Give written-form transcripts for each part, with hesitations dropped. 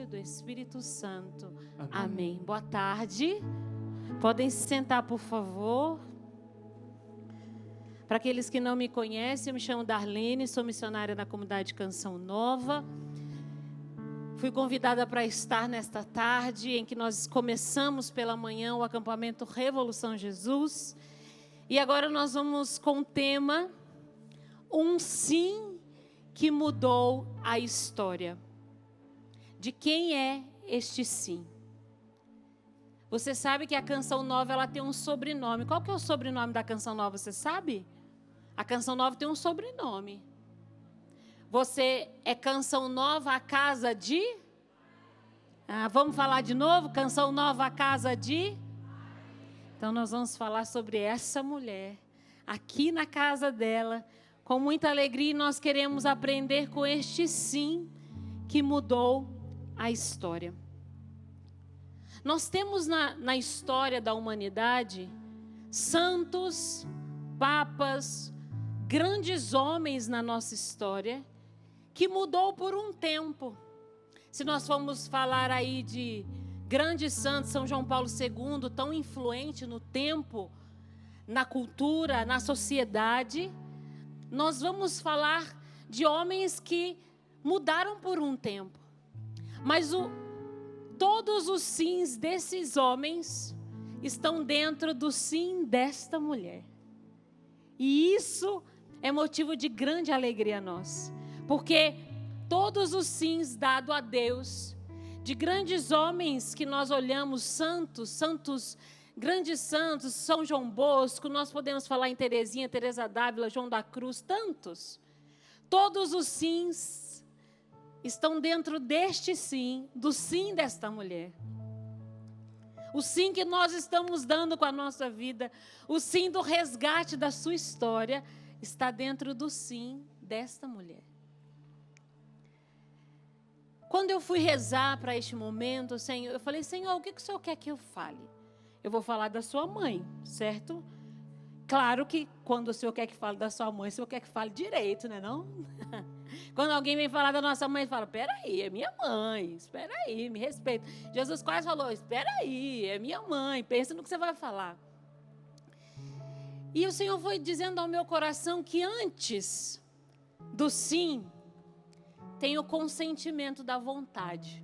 e do Espírito Santo. Amém. Boa tarde. Podem se sentar, por favor. Para aqueles que não me conhecem, eu me chamo Darlene, sou missionária na comunidade Canção Nova. Fui convidada para estar nesta tarde em que nós começamos pela manhã o acampamento Revolução Jesus. E agora nós vamos com o tema Um Sim que Mudou a História. De quem é este sim? Você sabe que a Canção Nova ela tem um sobrenome. Qual que é o sobrenome da Canção Nova, você sabe? A Canção Nova tem um sobrenome. Você é Canção Nova, a casa de... vamos falar de novo? Canção Nova, a casa de... Então nós vamos falar sobre essa mulher, aqui na casa dela, com muita alegria, e nós queremos aprender com este sim que mudou a história. Nós temos na história da humanidade santos, papas, grandes homens na nossa história, que mudou por um tempo. Se nós formos falar aí de grandes santos, São João Paulo II, tão influente no tempo, na cultura, na sociedade, nós vamos falar de homens que mudaram por um tempo. Mas todos os sims desses homens estão dentro do sim desta mulher. E isso é motivo de grande alegria a nós. Porque todos os sims dados a Deus, de grandes homens que nós olhamos, santos, grandes santos, São João Bosco, nós podemos falar em Teresinha, Teresa d'Ávila, João da Cruz, tantos. Todos os sims estão dentro deste sim, do sim desta mulher. O sim que nós estamos dando com a nossa vida, o sim do resgate da sua história, está dentro do sim desta mulher. Quando eu fui rezar para este momento, Senhor, eu falei, Senhor, o que o Senhor quer que eu fale? Eu vou falar da sua mãe, certo? Claro que quando o Senhor quer que fale da sua mãe, o Senhor quer que fale direito, né não? Quando alguém vem falar da nossa mãe, fala, peraí, é minha mãe, espera aí, me respeita. Jesus quase falou, espera aí, é minha mãe, pensa no que você vai falar. E o Senhor foi dizendo ao meu coração que antes do sim, tem o consentimento da vontade.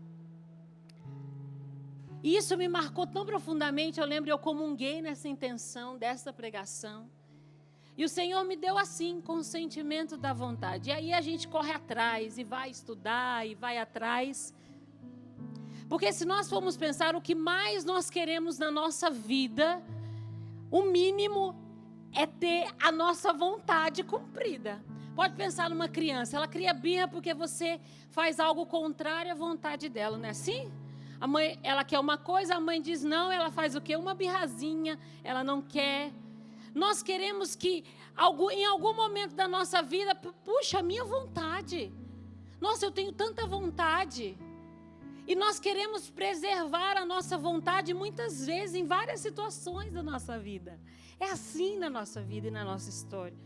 E isso me marcou tão profundamente, eu lembro, eu comunguei nessa intenção, dessa pregação. E o Senhor me deu assim, consentimento da vontade. E aí a gente corre atrás, e vai estudar, e vai atrás. Porque se nós formos pensar o que mais nós queremos na nossa vida, o mínimo é ter a nossa vontade cumprida. Pode pensar numa criança, ela cria birra porque você faz algo contrário à vontade dela, não é assim? A mãe, ela quer uma coisa, a mãe diz não, ela faz o quê? Uma birrazinha, ela não quer. Nós queremos que em algum momento da nossa vida, puxa, a minha vontade. Nossa, eu tenho tanta vontade. E nós queremos preservar a nossa vontade muitas vezes em várias situações da nossa vida. É assim na nossa vida e na nossa história.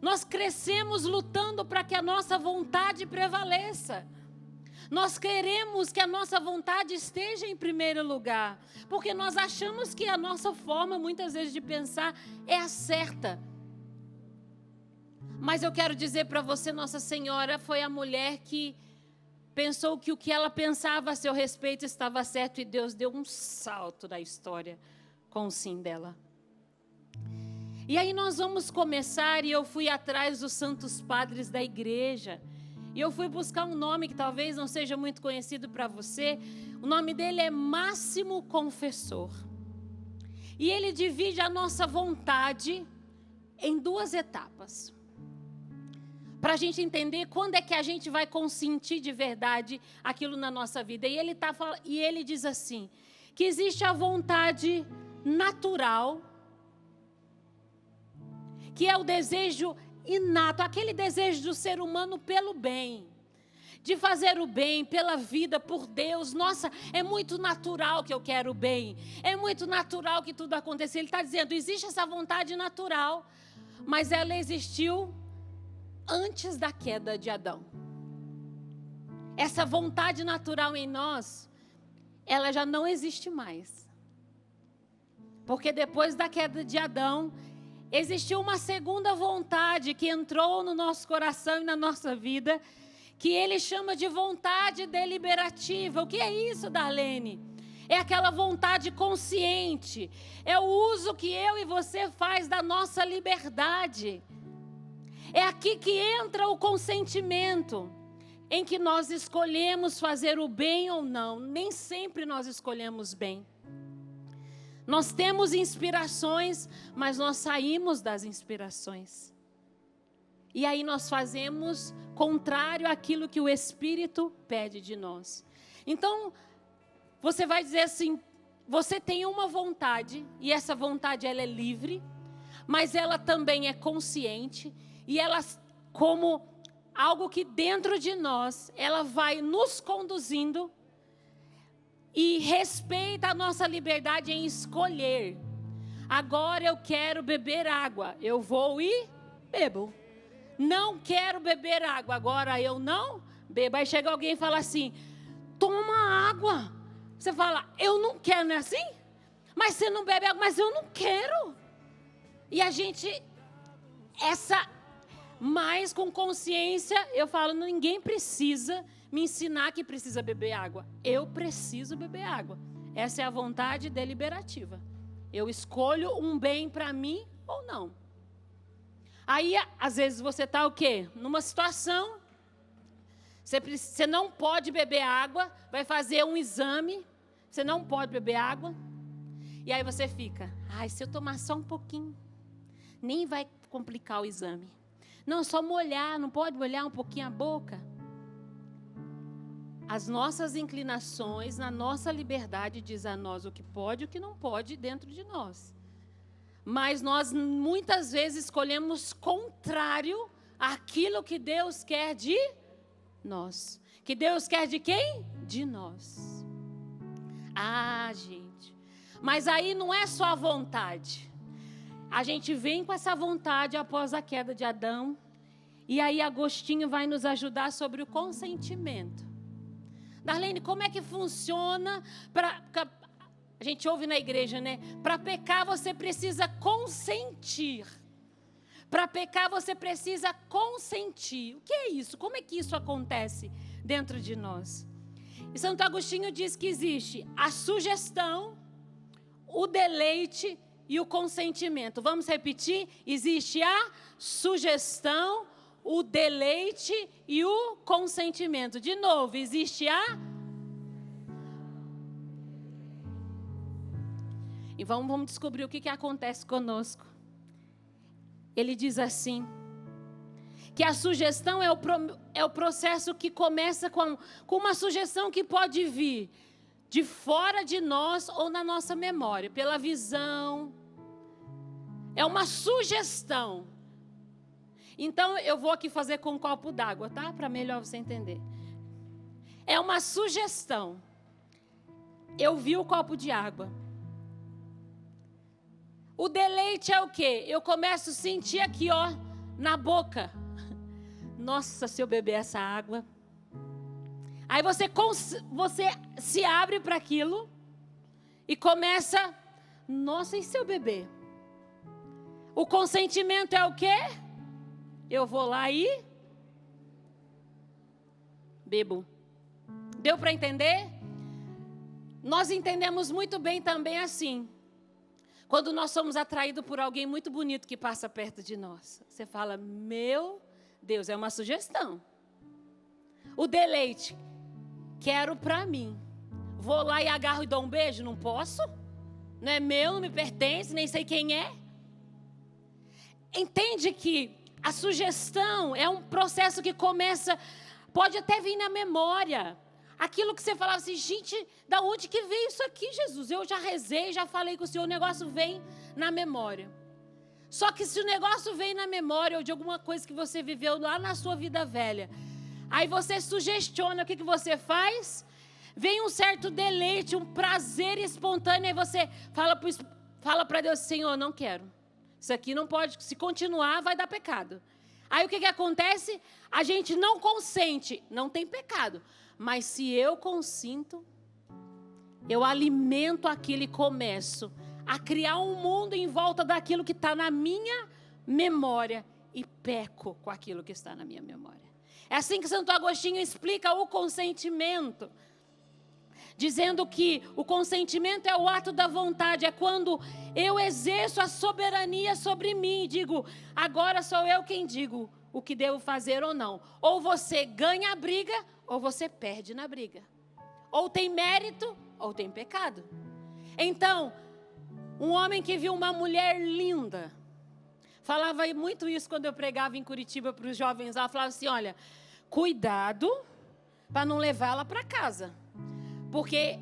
Nós crescemos lutando para que a nossa vontade prevaleça. Nós queremos que a nossa vontade esteja em primeiro lugar, porque nós achamos que a nossa forma, muitas vezes, de pensar é a certa. Mas eu quero dizer para você, Nossa Senhora foi a mulher que pensou que o que ela pensava a seu respeito estava certo, e Deus deu um salto na história com o sim dela. E aí nós vamos começar, e eu fui atrás dos santos padres da igreja, e eu fui buscar um nome que talvez não seja muito conhecido para você. O nome dele é Máximo Confessor. E ele divide a nossa vontade em duas etapas. Para a gente entender quando é que a gente vai consentir de verdade aquilo na nossa vida. E ele diz assim, que existe a vontade natural, que é o desejo inato, aquele desejo do ser humano pelo bem, de fazer o bem pela vida, por Deus. Nossa, é muito natural que eu quero o bem, é muito natural que tudo aconteça. Ele está dizendo, existe essa vontade natural, mas ela existiu antes da queda de Adão. essa vontade natural em nós, ela já não existe mais. Porque depois da queda de Adão, existiu uma segunda vontade que entrou no nosso coração e na nossa vida, que ele chama de vontade deliberativa. O que é isso, Darlene? É aquela vontade consciente, é o uso que eu e você faz da nossa liberdade. É aqui que entra o consentimento, em que nós escolhemos fazer o bem ou não. Nem sempre nós escolhemos bem. Nós temos inspirações, mas nós saímos das inspirações. E aí nós fazemos contrário àquilo que o Espírito pede de nós. Então, você vai dizer assim, você tem uma vontade, e essa vontade ela é livre, mas ela também é consciente, e ela, como algo que dentro de nós, ela vai nos conduzindo e respeita a nossa liberdade em escolher. Agora eu quero beber água, eu vou e bebo. Não quero beber água, agora eu não bebo. Aí chega alguém e fala assim, toma água. Você fala, eu não quero, não é assim? Mas você não bebe água, mas eu não quero. E a gente, mais com consciência, eu falo, ninguém precisa me ensinar que precisa beber água. Eu preciso beber água. Essa é a vontade deliberativa. Eu escolho um bem para mim ou não. Aí, às vezes, você está o quê? Numa situação, você não pode beber água, vai fazer um exame, você não pode beber água, e aí você fica, se eu tomar só um pouquinho, nem vai complicar o exame. Não, só molhar, não pode molhar um pouquinho a boca? As nossas inclinações, na nossa liberdade, diz a nós o que pode e o que não pode dentro de nós. Mas nós muitas vezes escolhemos contrário àquilo que Deus quer de nós. Que Deus quer de quem? De nós. Gente. Mas aí não é só a vontade. A gente vem com essa vontade após a queda de Adão. E aí Agostinho vai nos ajudar sobre o consentimento. Darlene, como é que funciona a gente ouve na igreja, né? Para pecar você precisa consentir. Para pecar você precisa consentir. O que é isso? Como é que isso acontece dentro de nós? E Santo Agostinho diz que existe a sugestão, o deleite e o consentimento. Vamos repetir? Existe a sugestão, o deleite e o consentimento. De novo, existe E vamos descobrir o que acontece conosco. Ele diz assim, que a sugestão é o processo que começa com uma sugestão que pode vir de fora de nós ou na nossa memória, pela visão. É uma sugestão. Então, eu vou aqui fazer com um copo d'água, tá? Para melhor você entender. É uma sugestão. Eu vi o copo de água. O deleite é o quê? Eu começo a sentir aqui, na boca. Nossa, se eu beber essa água. Aí você se abre para aquilo e começa, nossa, e se eu beber? O consentimento é o quê? Eu vou lá e bebo. Deu para entender? Nós entendemos muito bem também assim. Quando nós somos atraídos por alguém muito bonito que passa perto de nós. Você fala, meu Deus, é uma sugestão. O deleite, quero para mim. Vou lá e agarro e dou um beijo? Não posso? Não é meu, não me pertence, nem sei quem é. Entende que a sugestão é um processo que começa, pode até vir na memória. Aquilo que você falava assim, gente, da onde que veio isso aqui, Jesus? Eu já rezei, já falei com o Senhor, o negócio vem na memória. Só que se o negócio vem na memória ou de alguma coisa que você viveu lá na sua vida velha, aí você sugestiona, o que você faz? Vem um certo deleite, um prazer espontâneo, aí você fala para Deus, Senhor, não quero. Isso aqui não pode, se continuar vai dar pecado. Aí o que acontece? A gente não consente, não tem pecado. Mas se eu consinto, eu alimento aquilo e começo a criar um mundo em volta daquilo que está na minha memória e peco com aquilo que está na minha memória. É assim que Santo Agostinho explica o consentimento, dizendo que o consentimento é o ato da vontade, é quando eu exerço a soberania sobre mim e digo, agora sou eu quem digo o que devo fazer ou não. Ou você ganha a briga, ou você perde na briga. Ou tem mérito, ou tem pecado. Então, um homem que viu uma mulher linda, falava muito isso quando eu pregava em Curitiba para os jovens lá, falava assim, olha, cuidado para não levá-la para casa. Porque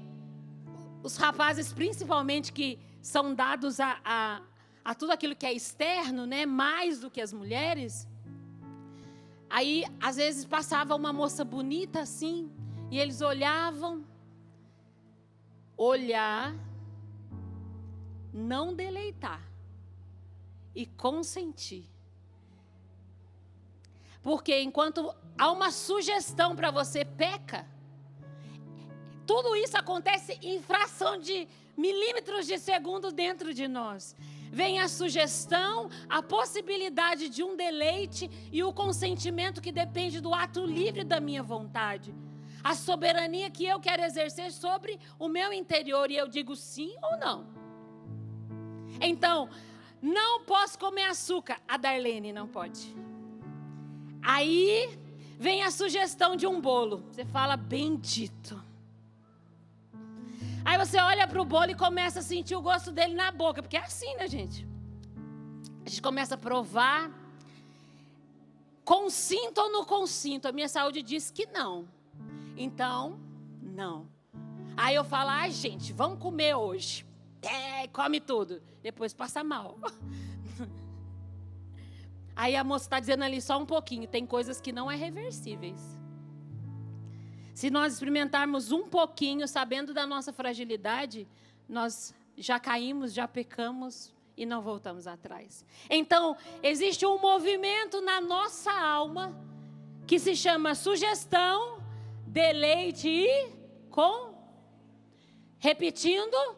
os rapazes, principalmente, que são dados a tudo aquilo que é externo, né, mais do que as mulheres, aí, às vezes, passava uma moça bonita assim, e eles olhavam, olhar, não deleitar e consentir. Porque enquanto há uma sugestão para você, peca. Tudo isso acontece em fração de milímetros de segundo dentro de nós. Vem a sugestão, a possibilidade de um deleite e o consentimento que depende do ato livre da minha vontade. A soberania que eu quero exercer sobre o meu interior e eu digo sim ou não. Então, não posso comer açúcar. A Darlene não pode. Aí vem a sugestão de um bolo. Você fala, bendito. Aí você olha para o bolo e começa a sentir o gosto dele na boca. Porque é assim, né, gente? A gente começa a provar. Consinto ou não consinto? A minha saúde diz que não. Então, não. Aí eu falo, ai, gente, vamos comer hoje. Come tudo. Depois passa mal. Aí a moça está dizendo ali só um pouquinho. Tem coisas que não é reversíveis. Se nós experimentarmos um pouquinho, sabendo da nossa fragilidade, nós já caímos, já pecamos e não voltamos atrás. Então, existe um movimento na nossa alma que se chama sugestão, deleite e com. Repetindo.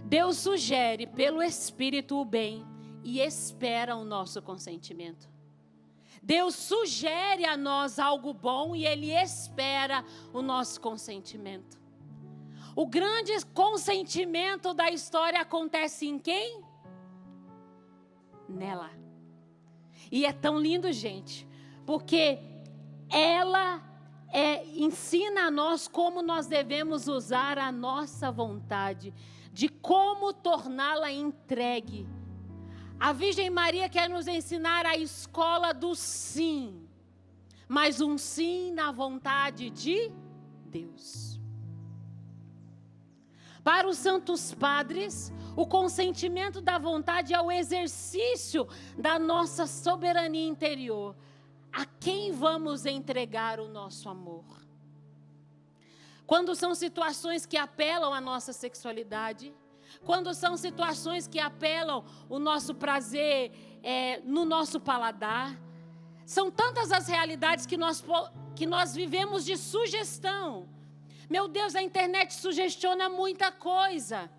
Deus sugere pelo Espírito o bem e espera o nosso consentimento. Deus sugere a nós algo bom e Ele espera o nosso consentimento. O grande consentimento da história acontece em quem? Nela. E é tão lindo, gente, porque ela ensina a nós como nós devemos usar a nossa vontade, de como torná-la entregue. A Virgem Maria quer nos ensinar a escola do sim, mas um sim na vontade de Deus. Para os santos padres, o consentimento da vontade é o exercício da nossa soberania interior. A quem vamos entregar o nosso amor? Quando são situações que apelam à nossa sexualidade, quando são situações que apelam o nosso prazer no nosso paladar, são tantas as realidades que nós vivemos de sugestão. Meu Deus, a internet sugestiona muita coisa.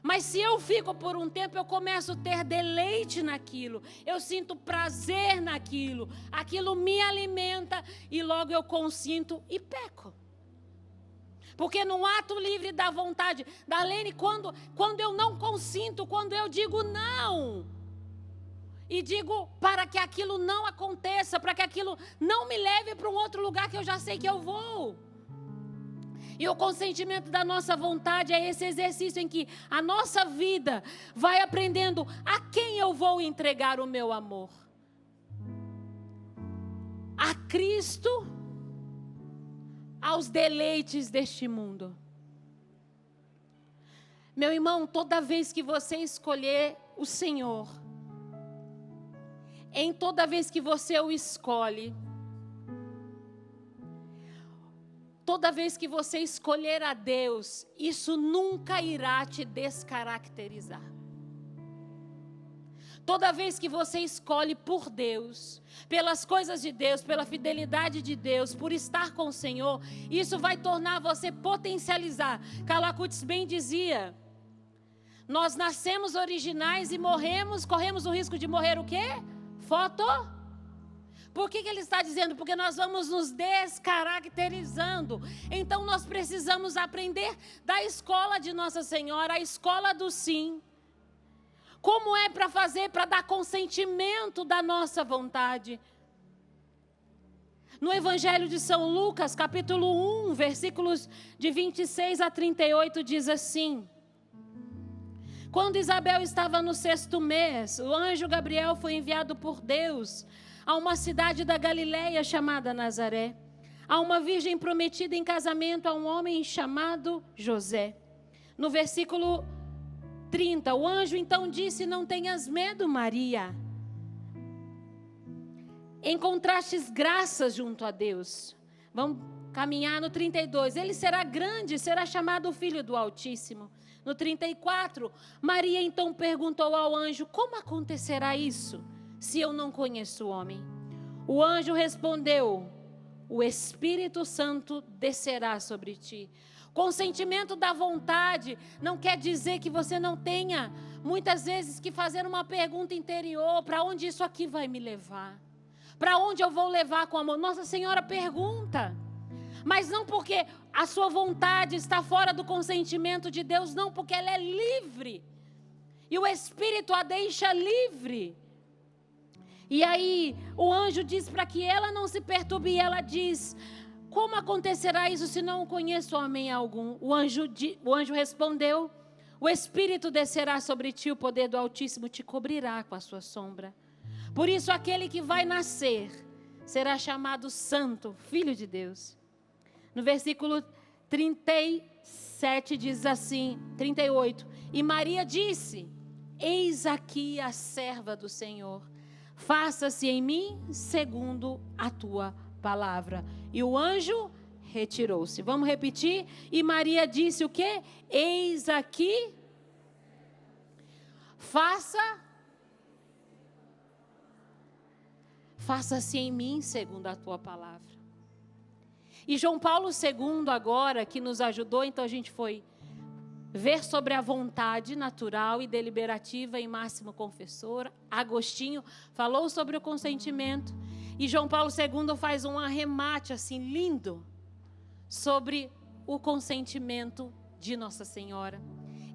Mas se eu fico por um tempo, eu começo a ter deleite naquilo. Eu sinto prazer naquilo. Aquilo me alimenta e logo eu consinto e peco. Porque no ato livre da vontade, Darlene, quando eu não consinto, quando eu digo não, e digo para que aquilo não aconteça, para que aquilo não me leve para um outro lugar que eu já sei que eu vou. E o consentimento da nossa vontade é esse exercício em que a nossa vida vai aprendendo a quem eu vou entregar o meu amor. A Cristo, aos deleites deste mundo. Meu irmão, toda vez que você escolher o Senhor, em toda vez que você o escolhe, toda vez que você escolher a Deus, isso nunca irá te descaracterizar. Toda vez que você escolhe por Deus, pelas coisas de Deus, pela fidelidade de Deus, por estar com o Senhor, isso vai tornar você potencializar. Carlo Acutis bem dizia, nós nascemos originais e corremos o risco de morrer o quê? Por que ele está dizendo? Porque nós vamos nos descaracterizando. Então nós precisamos aprender da escola de Nossa Senhora, a escola do sim. Como é para fazer, para dar consentimento da nossa vontade. No Evangelho de São Lucas, capítulo 1, versículos de 26 a 38, diz assim: quando Isabel estava no 6º mês, o anjo Gabriel foi enviado por Deus a uma cidade da Galileia chamada Nazaré, a uma virgem prometida em casamento a um homem chamado José. No versículo 30, o anjo então disse: não tenhas medo, Maria. Encontrastes graças junto a Deus. Vamos caminhar no 32. Ele será grande, será chamado Filho do Altíssimo. No 34, Maria então perguntou ao anjo: como acontecerá isso, se eu não conheço o homem? O anjo respondeu: o Espírito Santo descerá sobre ti. Consentimento da vontade não quer dizer que você não tenha, muitas vezes, que fazer uma pergunta interior: para onde isso aqui vai me levar? Para onde eu vou levar com amor? Nossa Senhora pergunta. Mas não porque a sua vontade está fora do consentimento de Deus, não, porque ela é livre. E o Espírito a deixa livre. E aí o anjo diz para que ela não se perturbe, e ela diz: como acontecerá isso se não conheço homem algum? O anjo respondeu: o Espírito descerá sobre ti, o poder do Altíssimo te cobrirá com a sua sombra. Por isso aquele que vai nascer será chamado Santo, Filho de Deus. No versículo 37 diz assim, 38, e Maria disse: eis aqui a serva do Senhor, faça-se em mim segundo a tua palavra. E o anjo retirou-se. Vamos repetir? E Maria disse o quê? Eis aqui, faça-se em mim segundo a tua palavra. E João Paulo II agora, que nos ajudou, então a gente foi ver sobre a vontade natural e deliberativa em Máximo Confessor. Agostinho falou sobre o consentimento. E João Paulo II faz um arremate assim lindo sobre o consentimento de Nossa Senhora.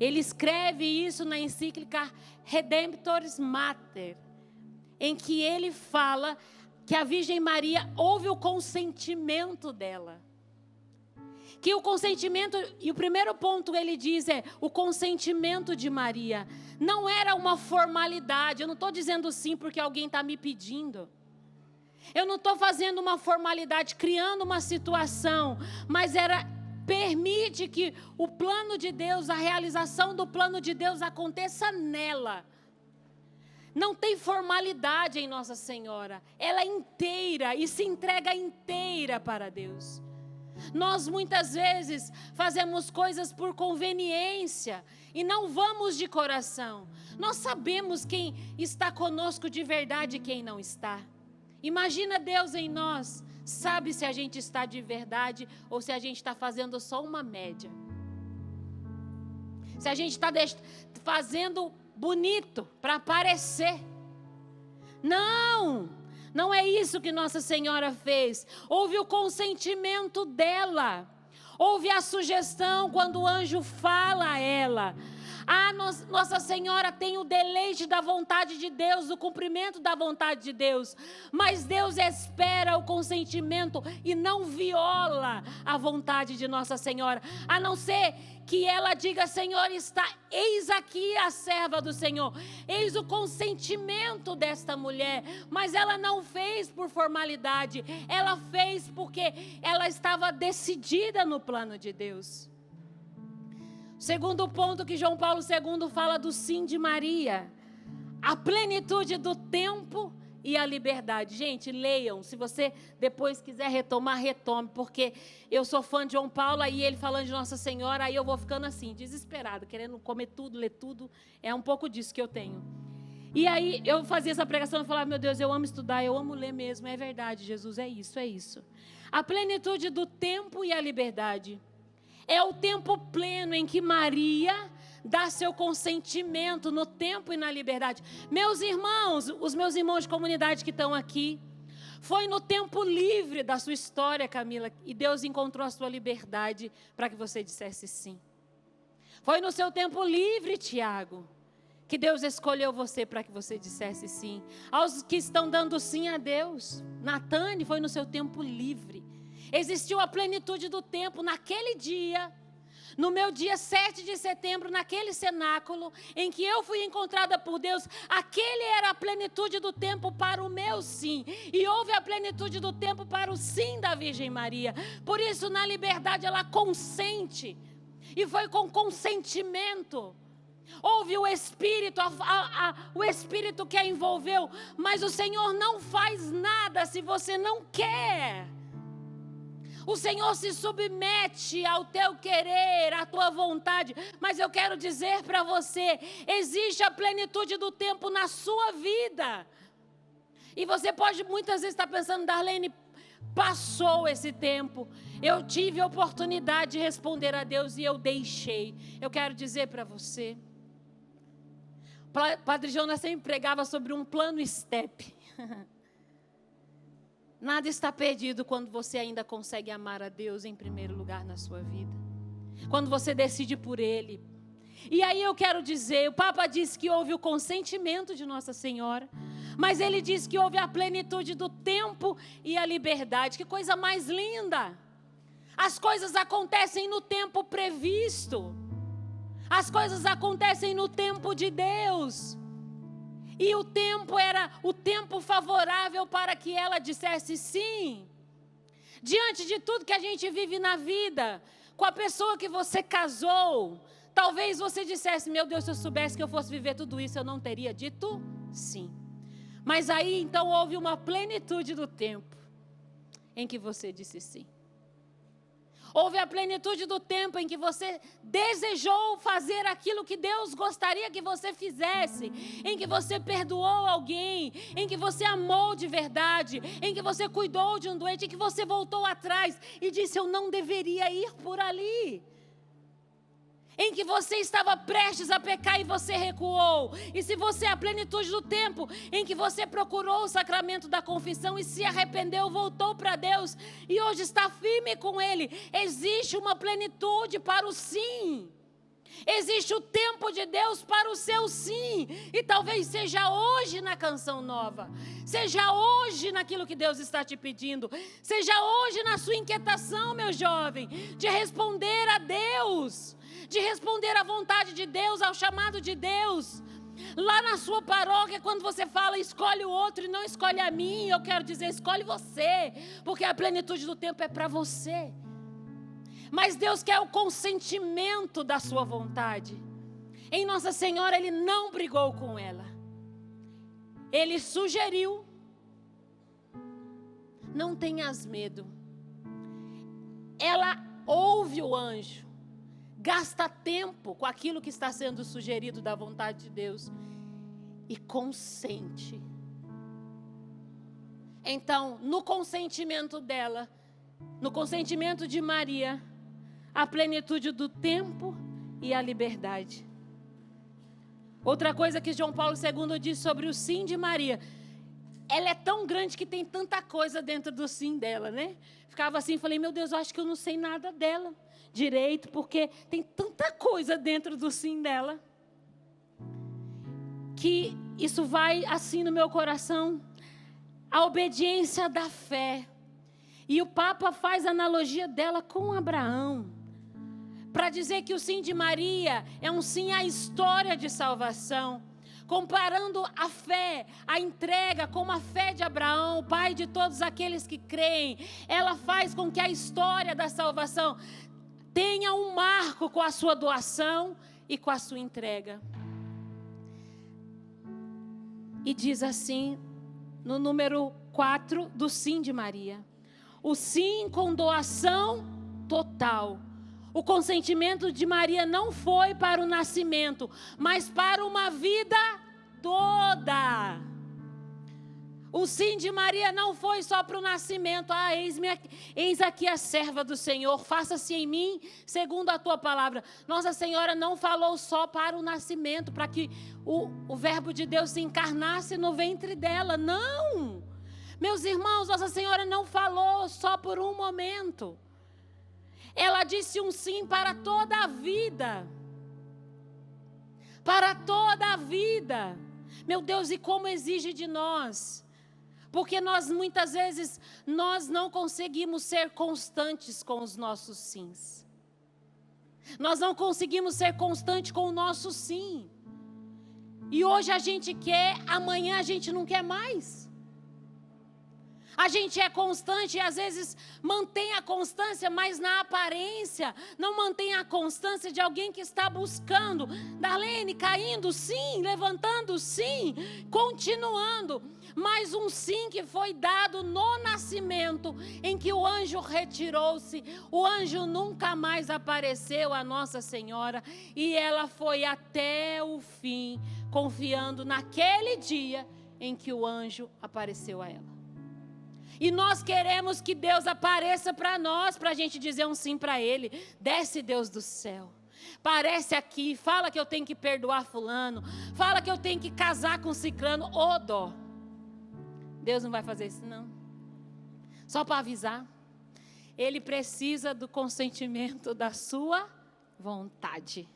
Ele escreve isso na encíclica Redemptoris Mater, em que ele fala que a Virgem Maria houve o consentimento dela. Que o consentimento, e o primeiro ponto ele diz é o consentimento de Maria. Não era uma formalidade, eu não estou dizendo sim porque alguém está me pedindo. Eu não estou fazendo uma formalidade, criando uma situação, mas permite que o plano de Deus, a realização do plano de Deus aconteça nela. Não tem formalidade em Nossa Senhora. Ela é inteira e se entrega inteira para Deus. Nós muitas vezes fazemos coisas por conveniência e não vamos de coração. Nós sabemos quem está conosco de verdade e quem não está. Imagina Deus em nós. Sabe se a gente está de verdade ou se a gente está fazendo só uma média. Se a gente está fazendo bonito para aparecer. Não é isso que Nossa Senhora fez. Houve o consentimento dela. Houve a sugestão quando o anjo fala a ela. Nossa Senhora tem o deleite da vontade de Deus, o cumprimento da vontade de Deus. Mas Deus espera o consentimento e não viola a vontade de Nossa Senhora. A não ser que ela diga: Senhor, eis aqui a serva do Senhor. Eis o consentimento desta mulher. Mas ela não fez por formalidade. Ela fez porque ela estava decidida no plano de Deus. Segundo ponto que João Paulo II fala do sim de Maria: a plenitude do tempo e a liberdade. Gente, leiam, se você depois quiser retomar, retome, porque eu sou fã de João Paulo, aí ele falando de Nossa Senhora, aí eu vou ficando assim, desesperada, querendo comer tudo, ler tudo, é um pouco disso que eu tenho. E aí eu fazia essa pregação e falava, meu Deus, eu amo estudar, eu amo ler mesmo. É verdade, Jesus, é isso, é isso. A plenitude do tempo e a liberdade. É o tempo pleno em que Maria dá seu consentimento no tempo e na liberdade. Meus irmãos, os meus irmãos de comunidade que estão aqui, foi no tempo livre da sua história, Camila, e Deus encontrou a sua liberdade para que você dissesse sim. Foi no seu tempo livre, Tiago, que Deus escolheu você para que você dissesse sim. Aos que estão dando sim a Deus, Natane, foi no seu tempo livre. Existiu a plenitude do tempo naquele dia, no meu dia 7 de setembro, naquele cenáculo, em que eu fui encontrada por Deus, aquele era a plenitude do tempo para o meu sim. E houve a plenitude do tempo para o sim da Virgem Maria. Por isso, na liberdade, ela consente. E foi com consentimento. Houve o Espírito, o Espírito que a envolveu. Mas o Senhor não faz nada se você não quer. O Senhor se submete ao teu querer, à tua vontade. Mas eu quero dizer para você, existe a plenitude do tempo na sua vida. E você pode muitas vezes estar pensando, Darlene, passou esse tempo. Eu tive a oportunidade de responder a Deus e eu deixei. Eu quero dizer para você, Padre Jonas sempre pregava sobre um plano step. Nada está perdido quando você ainda consegue amar a Deus em primeiro lugar na sua vida. Quando você decide por Ele. E aí eu quero dizer, o Papa disse que houve o consentimento de Nossa Senhora, mas ele disse que houve a plenitude do tempo e a liberdade. Que coisa mais linda! As coisas acontecem no tempo previsto. As coisas acontecem no tempo de Deus. E o tempo era o tempo favorável para que ela dissesse sim. Diante de tudo que a gente vive na vida, com a pessoa que você casou, talvez você dissesse, meu Deus, se eu soubesse que eu fosse viver tudo isso, eu não teria dito sim. Mas aí então houve uma plenitude do tempo em que você disse sim. Houve a plenitude do tempo em que você desejou fazer aquilo que Deus gostaria que você fizesse, em que você perdoou alguém, em que você amou de verdade, em que você cuidou de um doente, em que você voltou atrás e disse, eu não deveria ir por ali. Em que você estava prestes a pecar e você recuou. E se você é a plenitude do tempo em que você procurou o sacramento da confissão e se arrependeu, voltou para Deus e hoje está firme com Ele, existe uma plenitude para o sim. Existe o tempo de Deus para o seu sim. E talvez seja hoje na canção nova. Seja hoje naquilo que Deus está te pedindo. Seja hoje na sua inquietação, meu jovem, de responder a Deus. De responder à vontade de Deus, ao chamado de Deus. Lá na sua paróquia, quando você fala, escolhe o outro e não escolhe a mim, eu quero dizer, escolhe você, porque a plenitude do tempo é para você. Mas Deus quer o consentimento da sua vontade. Em Nossa Senhora, Ele não brigou com ela. Ele sugeriu. Não tenhas medo. Ela ouve o anjo. Gasta tempo com aquilo que está sendo sugerido da vontade de Deus. E consente. Então, no consentimento dela, no consentimento de Maria, a plenitude do tempo e a liberdade. Outra coisa que João Paulo II diz sobre o sim de Maria, ela é tão grande que tem tanta coisa dentro do sim dela, né? Ficava assim, falei, meu Deus, eu acho que eu não sei nada dela direito, porque tem tanta coisa dentro do sim dela, que isso vai assim no meu coração, a obediência da fé. E o Papa faz analogia dela com Abraão, para dizer que o sim de Maria é um sim à história de salvação, comparando a fé, a entrega como a fé de Abraão, o pai de todos aqueles que creem. Ela faz com que a história da salvação tenha um marco com a sua doação e com a sua entrega. E diz assim, no número 4 do sim de Maria, o sim com doação total. O consentimento de Maria não foi para o nascimento, mas para uma vida toda. O sim de Maria não foi só para o nascimento. Eis aqui a serva do Senhor, faça-se em mim segundo a tua palavra. Nossa Senhora não falou só para o nascimento, para que o verbo de Deus se encarnasse no ventre dela. Não! Meus irmãos, Nossa Senhora não falou só por um momento. Ela disse um sim para toda a vida. Para toda a vida. Meu Deus, e como exige de nós. Porque muitas vezes, nós não conseguimos ser constantes com os nossos sims. Nós não conseguimos ser constantes com o nosso sim. E hoje a gente quer, amanhã a gente não quer mais. A gente é constante e às vezes mantém a constância, mas na aparência não mantém a constância de alguém que está buscando. Darlene, caindo sim, levantando sim, continuando. Mas um sim que foi dado no nascimento, em que o anjo retirou-se. O anjo nunca mais apareceu a Nossa Senhora e ela foi até o fim, confiando naquele dia em que o anjo apareceu a ela. E nós queremos que Deus apareça para nós, para a gente dizer um sim para Ele. Desce, Deus do céu. Aparece aqui, fala que eu tenho que perdoar fulano. Fala que eu tenho que casar com ciclano. Ô dó. Deus não vai fazer isso não. Só para avisar. Ele precisa do consentimento da sua vontade.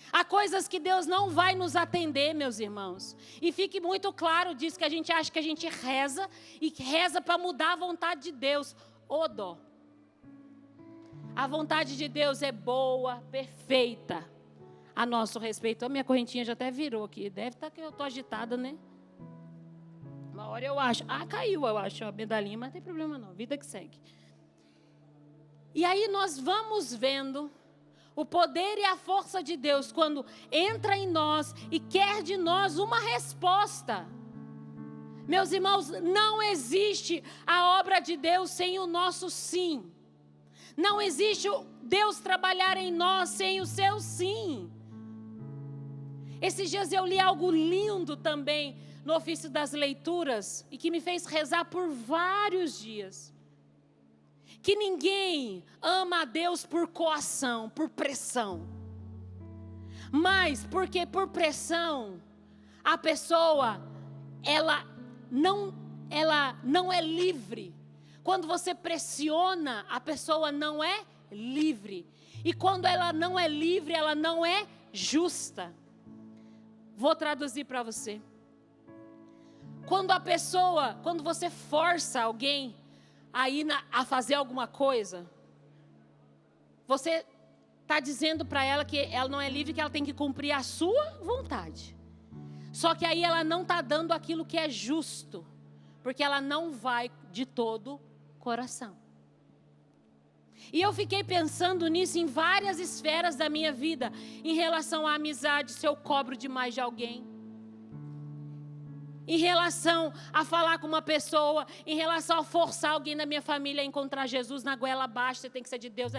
Há coisas que Deus não vai nos atender, meus irmãos. E fique muito claro disso, que a gente acha que a gente reza, e reza para mudar a vontade de Deus. Ô dó. A vontade de Deus é boa, perfeita, a nosso respeito. A minha correntinha já até virou aqui. Deve estar que eu estou agitada, né? Uma hora eu acho. Caiu, eu acho, a medalhinha, mas não tem problema não. Vida que segue. E aí nós vamos vendo o poder e a força de Deus quando entra em nós e quer de nós uma resposta. Meus irmãos, não existe a obra de Deus sem o nosso sim. Não existe Deus trabalhar em nós sem o seu sim. Esses dias eu li algo lindo também no ofício das leituras e que me fez rezar por vários dias. Que ninguém ama a Deus por coação, por pressão. Mas porque por pressão, a pessoa, ela não é livre. Quando você pressiona, a pessoa não é livre. E quando ela não é livre, ela não é justa. Vou traduzir para você. Quando você força alguém a fazer alguma coisa, você está dizendo para ela que ela não é livre, que ela tem que cumprir a sua vontade. Só que aí ela não está dando aquilo que é justo, porque ela não vai de todo coração. E eu fiquei pensando nisso em várias esferas da minha vida, em relação à amizade, se eu cobro demais de alguém. Em relação a falar com uma pessoa, em relação a forçar alguém na minha família a encontrar Jesus na goela abaixo, você tem que ser de Deus,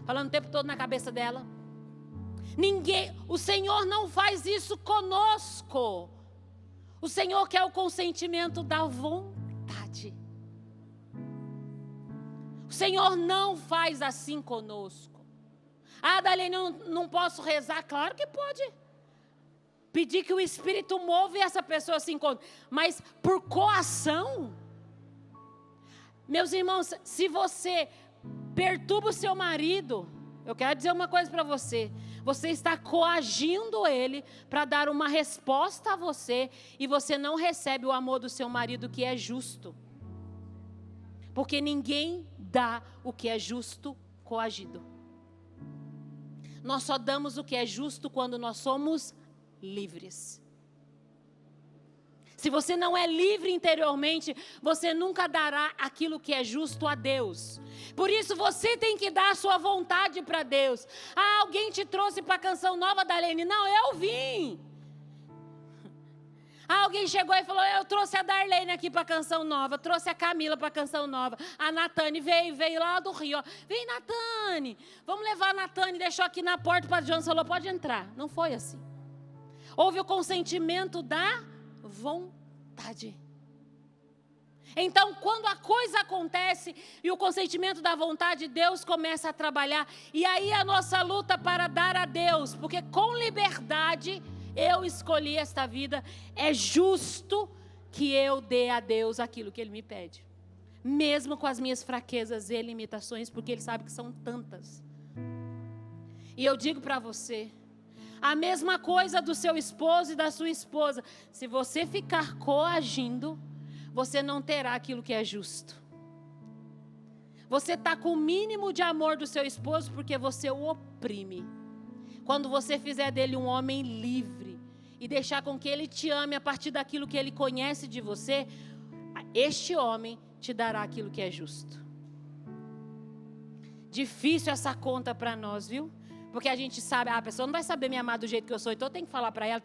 falando o tempo todo na cabeça dela. O Senhor não faz isso conosco. O Senhor quer o consentimento da vontade. O Senhor não faz assim conosco. Darlene, eu não posso rezar? Claro que pode. Pedir que o Espírito mova e essa pessoa se encontre. Mas por coação? Meus irmãos, se você perturba o seu marido, eu quero dizer uma coisa para você. Você está coagindo ele para dar uma resposta a você. E você não recebe o amor do seu marido, que é justo. Porque ninguém dá o que é justo coagido. Nós só damos o que é justo quando nós somos livres. Se você não é livre interiormente, você nunca dará aquilo que é justo a Deus. Por isso você tem que dar a sua vontade para Deus. Alguém te trouxe para a Canção Nova, Darlene? Não, eu vim. Alguém chegou e falou, eu trouxe a Darlene aqui para a Canção Nova, trouxe a Camila para a Canção Nova, a Natane veio lá do Rio, ó. Vem, Natane, vamos levar a Natane, deixou aqui na porta, para o João falou, pode entrar. Não foi assim. Houve o consentimento da vontade. Então, quando a coisa acontece e o consentimento da vontade, Deus começa a trabalhar. E aí a nossa luta para dar a Deus, porque com liberdade eu escolhi esta vida, é justo que eu dê a Deus aquilo que Ele me pede. Mesmo com as minhas fraquezas e limitações, porque Ele sabe que são tantas. E eu digo para você, a mesma coisa do seu esposo e da sua esposa. Se você ficar coagindo, você não terá aquilo que é justo. Você está com o mínimo de amor do seu esposo porque você o oprime. Quando você fizer dele um homem livre e deixar com que ele te ame a partir daquilo que ele conhece de você, este homem te dará aquilo que é justo. Difícil essa conta para nós, viu? Porque a gente sabe, a pessoa não vai saber me amar do jeito que eu sou, então eu tenho que falar para ela.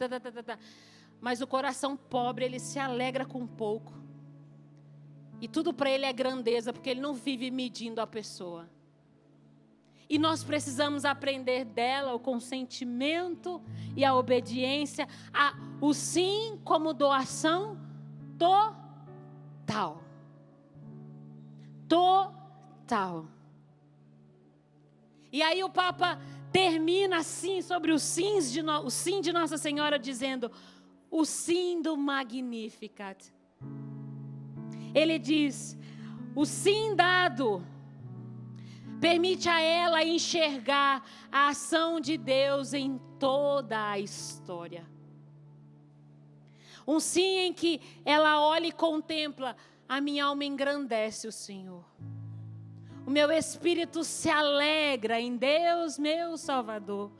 Mas o coração pobre, ele se alegra com pouco. E tudo para ele é grandeza, porque ele não vive medindo a pessoa. E nós precisamos aprender dela o consentimento e a obediência, o sim como doação total. Total. E aí o Papa termina assim sobre o sim de Nossa Senhora, dizendo: o sim do Magnificat. Ele diz: o sim dado permite a ela enxergar a ação de Deus em toda a história. Um sim em que ela olha e contempla: a minha alma engrandece o Senhor. O meu espírito se alegra em Deus, meu Salvador,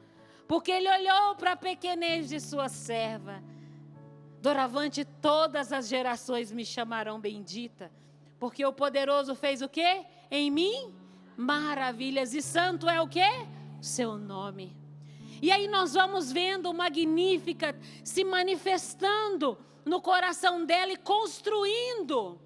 porque Ele olhou para a pequenez de sua serva. Doravante todas as gerações me chamarão bendita, porque o poderoso fez o quê? Em mim, maravilhas, e santo é o quê? O seu nome. E aí nós vamos vendo o Magnificat se manifestando no coração dela e construindo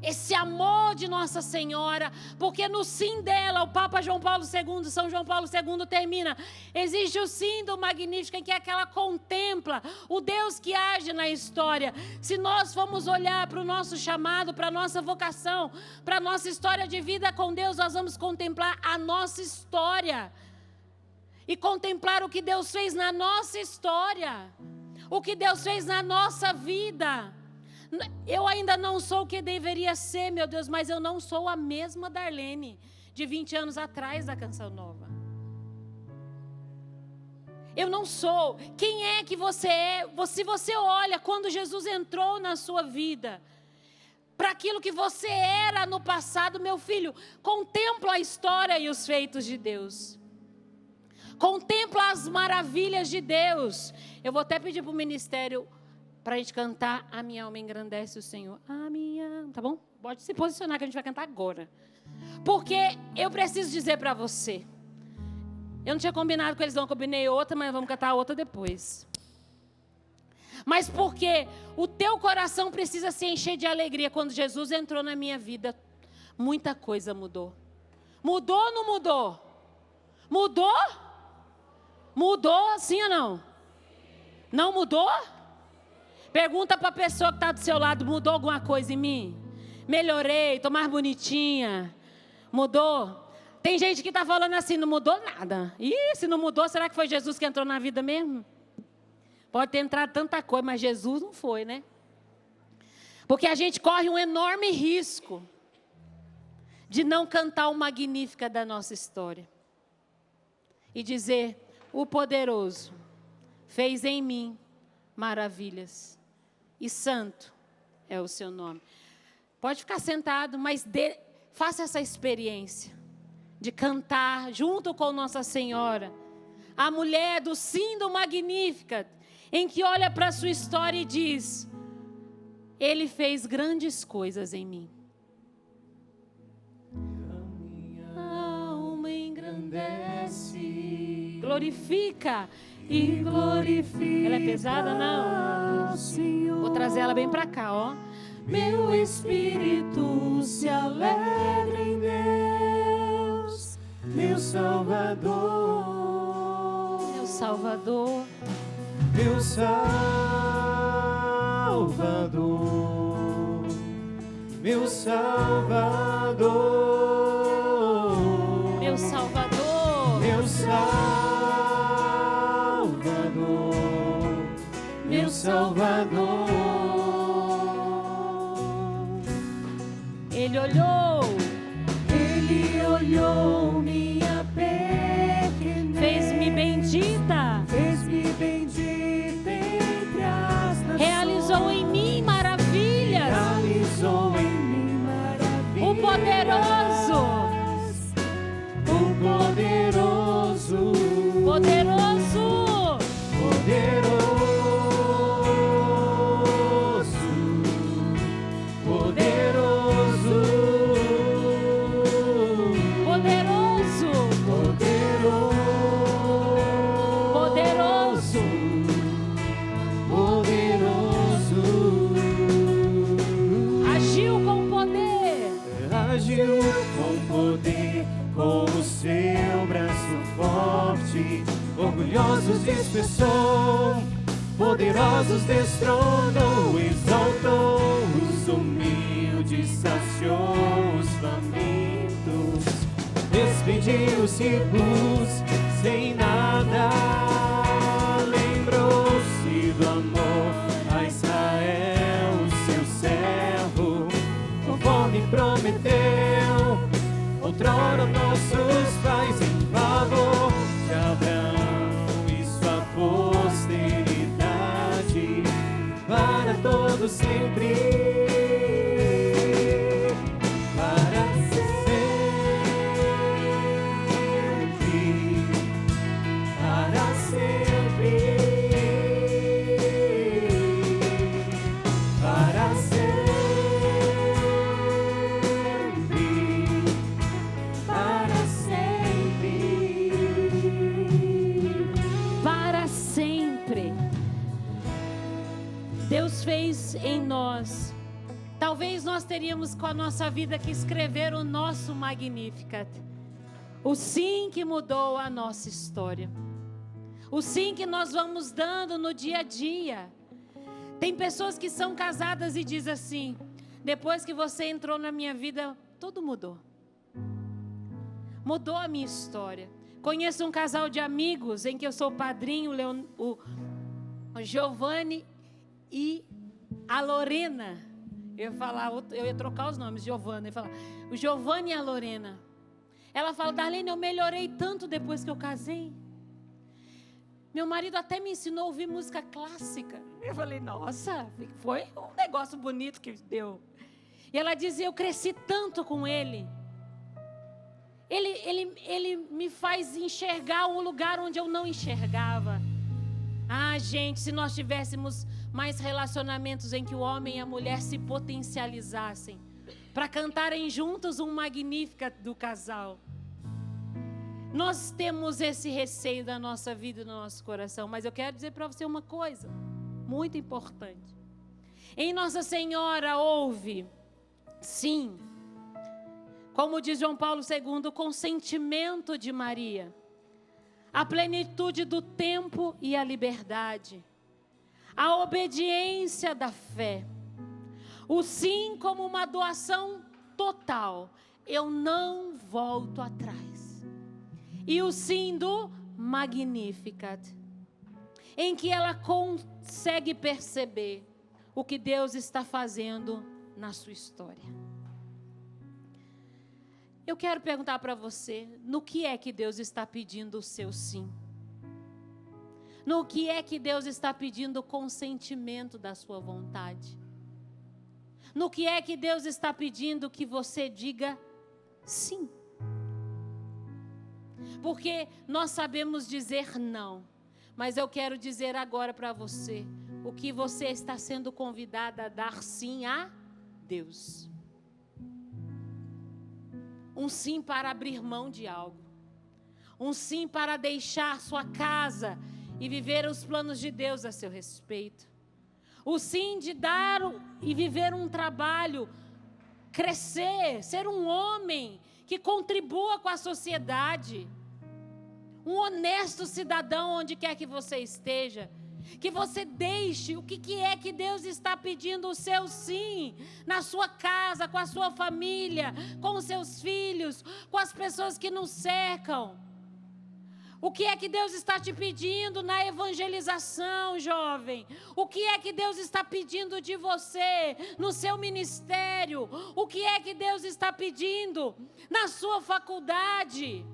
esse amor de Nossa Senhora, porque no sim dela, o Papa João Paulo II, São João Paulo II termina: existe o sim do Magnífico, em que é que ela contempla o Deus que age na história. Se nós formos olhar para o nosso chamado, para a nossa vocação, para a nossa história de vida com Deus, nós vamos contemplar a nossa história e contemplar o que Deus fez na nossa história, o que Deus fez na nossa vida. Eu ainda não sou o que deveria ser, meu Deus, mas eu não sou a mesma Darlene de 20 anos atrás da Canção Nova. Eu não sou. Quem é que você é? Se você olha quando Jesus entrou na sua vida, para aquilo que você era no passado, meu filho, contempla a história e os feitos de Deus. Contempla as maravilhas de Deus. Eu vou até pedir para o ministério para a gente cantar: a minha alma engrandece o Senhor. A minha, tá bom? Pode se posicionar que a gente vai cantar agora. Porque eu preciso dizer para você, eu não tinha combinado com eles, não, combinei outra, mas vamos cantar outra depois. Mas porque o teu coração precisa se encher de alegria. Quando Jesus entrou na minha vida, muita coisa mudou. Mudou ou não mudou? Mudou? Mudou, sim ou não? Não mudou? Pergunta para a pessoa que está do seu lado: mudou alguma coisa em mim? Melhorei, estou mais bonitinha. Mudou? Tem gente que está falando assim: não mudou nada. Ih, se não mudou, será que foi Jesus que entrou na vida mesmo? Pode ter entrado tanta coisa, mas Jesus não foi, né? Porque a gente corre um enorme risco de não cantar o Magnífica da nossa história. E dizer: o poderoso fez em mim maravilhas. E santo é o seu nome. Pode ficar sentado, mas faça essa experiência de cantar junto com Nossa Senhora, a mulher do sim do Magnificat, em que olha para a sua história e diz: Ele fez grandes coisas em mim. A minha alma engrandece, glorifica e glorifica. Ela é pesada, não? Senhor. Vou trazer ela bem para cá, ó. Meu espírito se alegra em Deus, meu Salvador. Meu Salvador, meu Salvador, meu Salvador, meu Salvador, meu Salvador, meu Salvador. Ele olhou minha pequenez, fez-me bendita, fez-me bendita entre as nações, realizou em mim maravilhas, realizou em mim maravilhas. o poderoso, poderoso, agiu com poder, com o seu braço forte, orgulhosos dispersou, poderosos destronou, exaltou os humildes, saciou os famintos, despediu os ricos sem nada, lembrou-se do amor a Israel, seu servo, conforme prometeu outrora nossos pais, em favor de Abraão e sua posteridade, para todos sempre. Fez em nós. Talvez nós teríamos com a nossa vida que escrever o nosso Magnificat. O sim que mudou a nossa história. O sim que nós vamos dando no dia a dia. Tem pessoas que são casadas e dizem assim: depois que você entrou na minha vida, tudo mudou. Mudou a minha história. Conheço um casal de amigos em que eu sou padrinho, o Giovanni e a Lorena. Eu ia trocar os nomes, Giovanna. Eu ia falar, o Giovanni e a Lorena. Ela fala: Darlene, eu melhorei tanto depois que eu casei. Meu marido até me ensinou a ouvir música clássica. Eu falei: nossa, foi um negócio bonito que deu. E ela dizia: eu cresci tanto com ele. Ele me faz enxergar um lugar onde eu não enxergava. Ah, gente, se nós tivéssemos mais relacionamentos em que o homem e a mulher se potencializassem para cantarem juntos um Magnificat do casal. Nós temos esse receio da nossa vida e do nosso coração, mas eu quero dizer para você uma coisa muito importante. Em Nossa Senhora houve, sim, como diz João Paulo II, o consentimento de Maria, a plenitude do tempo e a liberdade, a obediência da fé, o sim como uma doação total, eu não volto atrás, e o sim do Magnificat, em que ela consegue perceber o que Deus está fazendo na sua história. Eu quero perguntar para você, no que é que Deus está pedindo o seu sim? No que é que Deus está pedindo o consentimento da sua vontade? No que é que Deus está pedindo que você diga sim? Porque nós sabemos dizer não, mas eu quero dizer agora para você, o que você está sendo convidada a dar sim a Deus. Um sim para abrir mão de algo. Um sim para deixar sua casa e viver os planos de Deus a seu respeito. O sim de dar e viver um trabalho, crescer, ser um homem que contribua com a sociedade. um honesto cidadão onde quer que você esteja. Que você deixe o que é que Deus está pedindo, o seu sim, na sua casa, com a sua família, com os seus filhos, com as pessoas que nos cercam. O que é que Deus está te pedindo na evangelização, jovem? O que é que Deus está pedindo de você no seu ministério? O que é que Deus está pedindo na sua faculdade?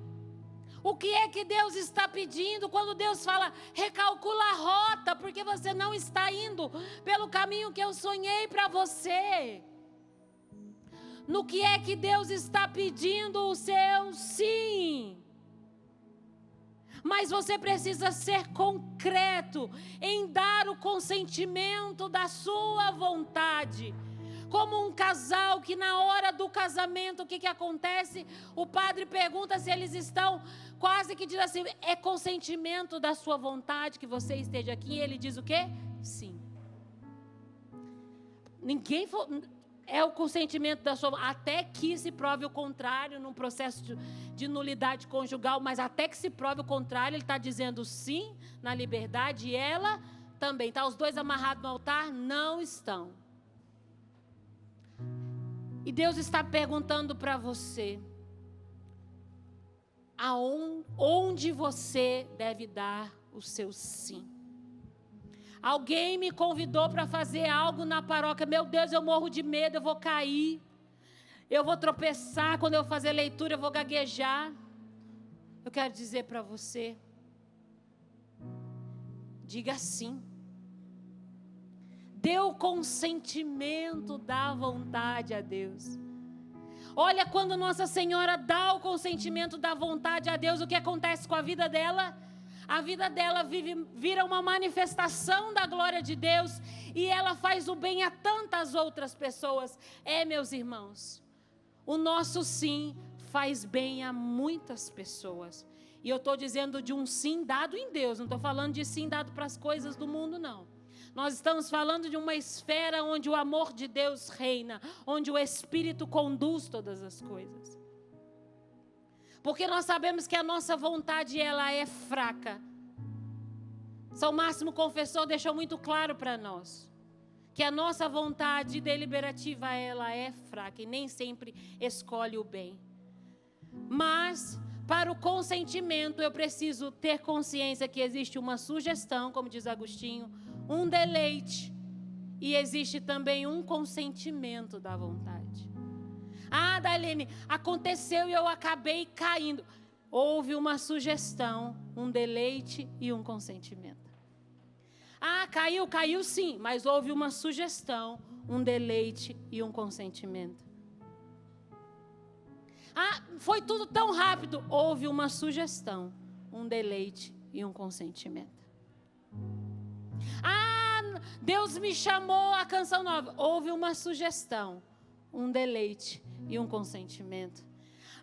O que é que Deus está pedindo quando Deus fala, recalcula a rota, porque você não está indo pelo caminho que eu sonhei para você? No que é que Deus está pedindo o seu sim? Mas você precisa ser concreto em dar o consentimento da sua vontade. Como um casal que na hora do casamento, o que acontece? O padre pergunta se eles estão, quase que diz assim, é consentimento da sua vontade que você esteja aqui? E ele diz o quê? Sim. É o consentimento da sua, até que se prove o contrário num processo de nulidade conjugal, mas até que se prove o contrário, ele está dizendo sim na liberdade e ela também. Tá os dois amarrados no altar? Não estão. E Deus está perguntando para você, onde você deve dar o seu sim? Alguém me convidou para fazer algo na paróquia, meu Deus, eu morro de medo, eu vou cair, eu vou tropeçar, quando eu fazer leitura eu vou gaguejar. Eu quero dizer para você, diga sim. Dê o consentimento da vontade a Deus. Olha, quando Nossa Senhora dá o consentimento da vontade a Deus, o que acontece com a vida dela? A vida dela vira uma manifestação da glória de Deus e ela faz o bem a tantas outras pessoas. Meus irmãos, o nosso sim faz bem a muitas pessoas. E eu estou dizendo de um sim dado em Deus, não estou falando de sim dado para as coisas do mundo, não. Nós estamos falando de uma esfera onde o amor de Deus reina, onde o Espírito conduz todas as coisas. Porque nós sabemos que a nossa vontade, ela é fraca. São Máximo Confessor deixou muito claro para nós, que a nossa vontade deliberativa, ela é fraca e nem sempre escolhe o bem. Mas, para o consentimento, eu preciso ter consciência que existe uma sugestão, como diz Agostinho, um deleite, e existe também um consentimento da vontade. Ah, Darlene, aconteceu e eu acabei caindo. Houve uma sugestão, um deleite e um consentimento. Ah, caiu sim, mas houve uma sugestão, um deleite e um consentimento. Ah, foi tudo tão rápido. Houve uma sugestão, um deleite e um consentimento. Ah, Deus me chamou à canção nova. Houve uma sugestão, um deleite e um consentimento.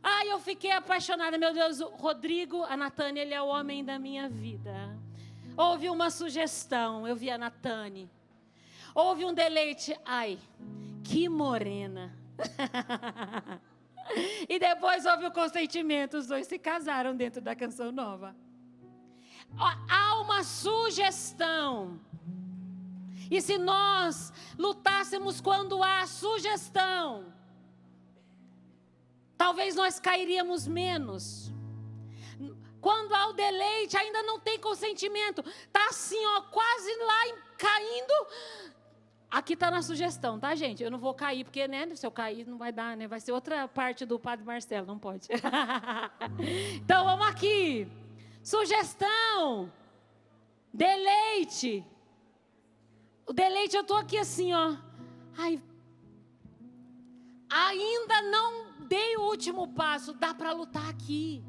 Ah, eu fiquei apaixonada. Meu Deus, o Rodrigo, a Natânia, ele é o homem da minha vida. Houve uma sugestão, eu vi a Natânia. Houve um deleite. Ai, que morena. E depois houve o consentimento. Os dois se casaram dentro da canção nova. Há uma sugestão. E se nós lutássemos quando há sugestão, talvez nós cairíamos menos. Quando há o deleite, ainda não tem consentimento. Está assim, ó, quase lá caindo. Aqui está na sugestão, tá, gente? Eu não vou cair, porque, né, se eu cair não vai dar, né? Vai ser outra parte do Padre Marcelo, não pode. Então, vamos aqui. Sugestão. Deleite. O deleite, eu estou aqui assim, ó. Ai, ainda não dei o último passo. Dá para lutar aqui.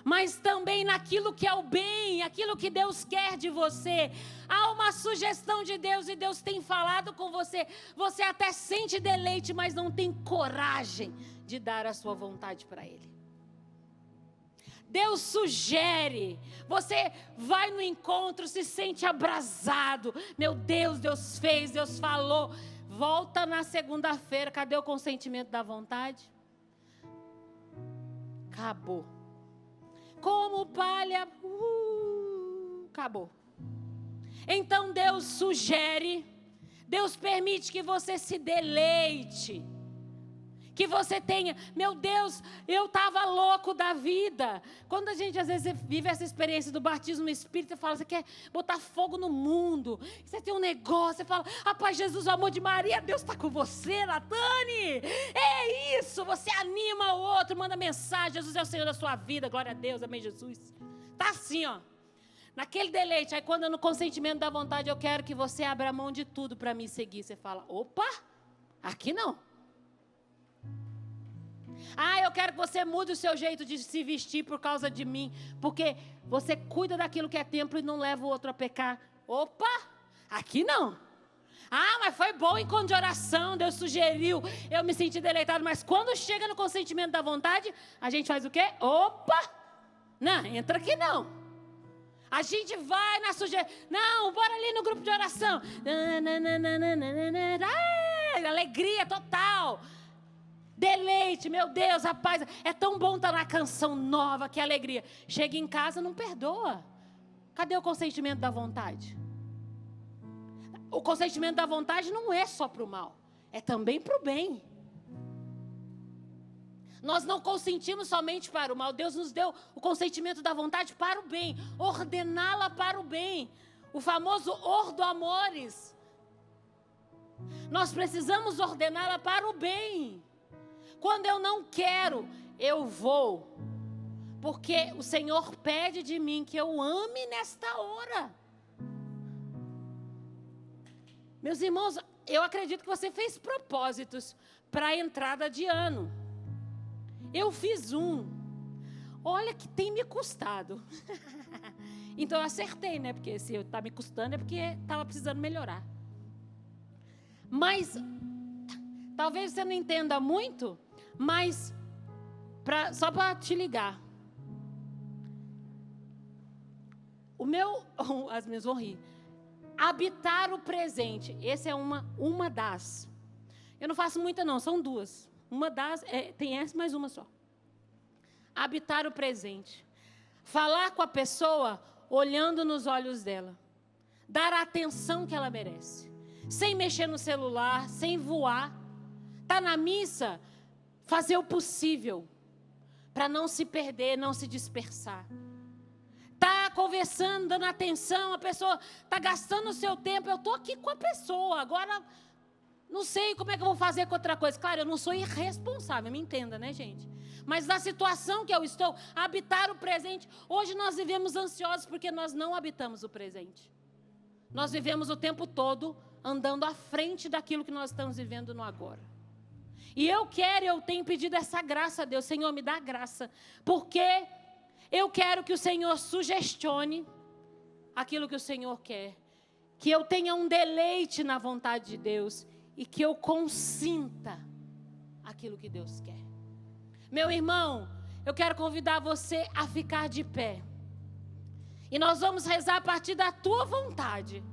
Mas também naquilo que é o bem, aquilo que Deus quer de você. Há uma sugestão de Deus e Deus tem falado com você. Você até sente deleite, mas não tem coragem de dar a sua vontade para Ele. Deus sugere, você vai no encontro, se sente abrasado. Meu Deus, Deus fez, Deus falou. Volta na segunda-feira, cadê o consentimento da vontade? Acabou. como palha, acabou. Então Deus sugere, Deus permite que você se deleite, que você tenha, meu Deus, eu estava louco da vida. Quando a gente às vezes vive essa experiência do batismo no Espírito, você fala, você quer botar fogo no mundo, você tem um negócio, você fala, rapaz, Jesus, o amor de Maria, Deus está com você, Natane, é isso, você anima o outro, manda mensagem, Jesus é o Senhor da sua vida, glória a Deus, amém Jesus. Está assim, ó, naquele deleite. Aí quando no consentimento da vontade, eu quero que você abra mão de tudo para me seguir, você fala, opa, aqui não. Eu quero que você mude o seu jeito de se vestir por causa de mim, porque você cuida daquilo que é templo e não leva o outro a pecar. Opa, aqui não. Mas foi bom o encontro de oração, Deus sugeriu, eu me senti deleitado, mas quando chega no consentimento da vontade, a gente faz o quê? Opa, não, entra aqui não. A gente vai na sujeira, não, bora ali no grupo de oração. Alegria total. Deleite, meu Deus, rapaz, é tão bom estar na canção nova, que alegria. Chega em casa, não perdoa. Cadê o consentimento da vontade? O consentimento da vontade não é só para o mal, é também para o bem. Nós não consentimos somente para o mal, Deus nos deu o consentimento da vontade para o bem, ordená-la para o bem, o famoso ordo amores. Nós precisamos ordená-la para o bem. Quando eu não quero, eu vou, porque o Senhor pede de mim que eu ame nesta hora. Meus irmãos, eu acredito que você fez propósitos para a entrada de ano. Eu fiz um. Olha que tem me custado. Então eu acertei, né? Porque se está me custando é porque estava precisando melhorar. Mas, talvez você não entenda muito, mas só para te ligar. As minhas vão rir. Habitar o presente. Essa é uma das. Eu não faço muita não, são duas. Uma das, tem essa mais uma só. Habitar o presente. Falar com a pessoa olhando nos olhos dela. Dar a atenção que ela merece. Sem mexer no celular, sem voar. Tá na missa, fazer o possível para não se perder, não se dispersar. Tá conversando, dando atenção, a pessoa tá gastando o seu tempo, eu tô aqui com a pessoa, agora não sei como é que eu vou fazer com outra coisa. Claro, eu não sou irresponsável, me entenda, né, gente? Mas na situação que eu estou, habitar o presente. Hoje nós vivemos ansiosos porque nós não habitamos o presente. Nós vivemos o tempo todo andando à frente daquilo que nós estamos vivendo no agora. E eu tenho pedido essa graça a Deus. Senhor, me dá graça. Porque eu quero que o Senhor sugestione aquilo que o Senhor quer. Que eu tenha um deleite na vontade de Deus. E que eu consinta aquilo que Deus quer. Meu irmão, eu quero convidar você a ficar de pé. E nós vamos rezar a partir da tua vontade.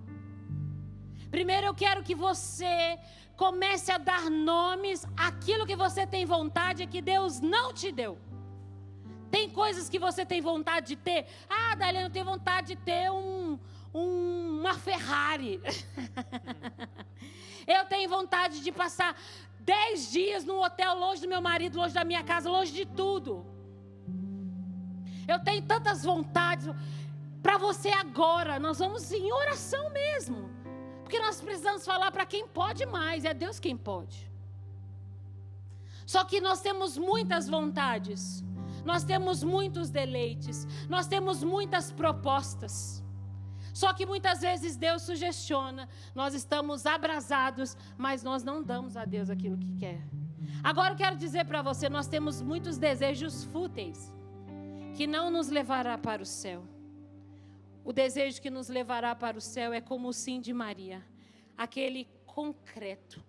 Primeiro eu quero que você comece a dar nomes àquilo que você tem vontade e que Deus não te deu. Tem coisas que você tem vontade de ter. Daliana, eu tenho vontade de ter uma Ferrari. Eu tenho vontade de passar 10 dias num hotel longe do meu marido, longe da minha casa, longe de tudo. Eu tenho tantas vontades. Para você agora, nós vamos em oração mesmo. Porque nós precisamos falar para quem pode mais, é Deus quem pode. Só que nós temos muitas vontades, nós temos muitos deleites, nós temos muitas propostas. Só que muitas vezes Deus sugestiona, nós estamos abrasados, mas nós não damos a Deus aquilo que quer. Agora eu quero dizer para você, nós temos muitos desejos fúteis, que não nos levará para o céu. O desejo que nos levará para o céu é como o sim de Maria, aquele concreto,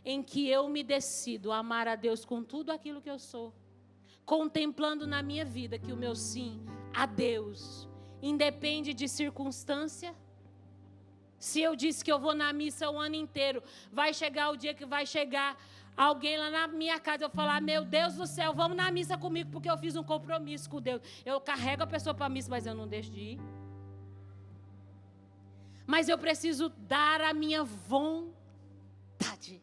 em que eu me decido a amar a Deus com tudo aquilo que eu sou, contemplando na minha vida que o meu sim a Deus independe de circunstância. Se eu disse que eu vou na missa o ano inteiro, vai chegar o dia que vai chegar alguém lá na minha casa, eu falar, meu Deus do céu, vamos na missa comigo, porque eu fiz um compromisso com Deus. Eu carrego a pessoa para a missa, mas eu não deixo de ir. Mas eu preciso dar a minha vontade.